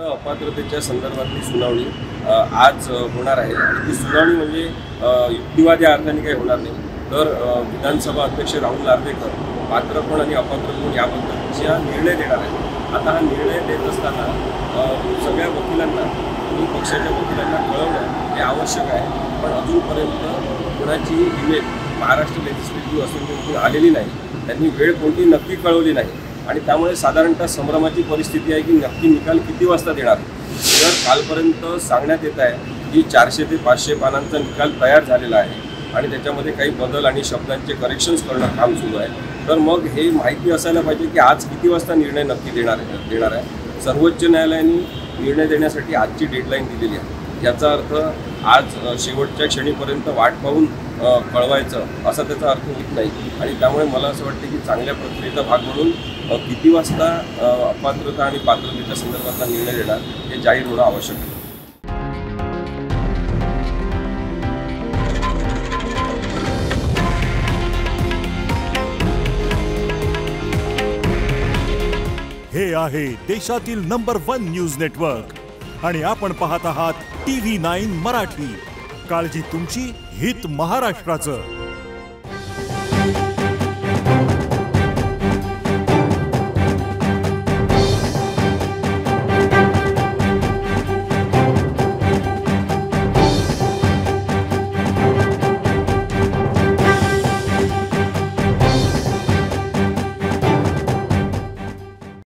अपात्रतेच्या संदर्भातली सुनावणी आज होणार आहे आणि ती सुनावणी म्हणजे युक्तिवाद या अर्थाने काही होणार नाही, तर विधानसभा अध्यक्ष राहुल नार्वेकर पात्र कोण आणि अपात्र कोण याबद्दलचा निर्णय देणार आहे. आता हा निर्णय देत असताना सगळ्या वकिलांना आणि पक्षाच्या वकिलांना कळवणं हे आवश्यक आहे. पण अजूनपर्यंत कोणाची ईमेल महाराष्ट्र लेजिस्लेटिव्ह असेंब्लीमधून आलेली नाही, त्यांनी वेळ कोणती नक्की कळवली नाही आणि त्यामुळे साधारणतः संभ्रमाची परिस्थिती आहे की नक्की निकाल किती वाजता देणार. तर कालपर्यंत सांगण्यात येत आहे की 400 ते 500 पानांचा निकाल तयार झालेला आहे आणि त्याच्यामध्ये काही बदल आणि शब्दांचे करेक्शन्स करणं काम सुरू आहे. तर मग हे माहिती असायला पाहिजे की आज किती वाजता निर्णय नक्की देणार आहे. सर्वोच्च न्यायालयाने निर्णय देण्यासाठी आजची डेडलाईन दिलेली आहे. याचा अर्थ आज शेवटच्या क्षणीपर्यंत वाट पाहून कळवायचं असा त्याचा अर्थ होत नाही आणि त्यामुळे मला असं वाटतं की चांगल्या प्रक्रियेचा भाग म्हणून किती वाजता अपात्रता आणि पात्रतेच्या संदर्भातला निर्णय देणार हे जाहीर होणं आवश्यक आहे. हे आहे देशातील नंबर 1 न्यूज नेटवर्क आणि आपण पाहत आहात TV9 मराठी. काळजी तुमची, हित महाराष्ट्राचं.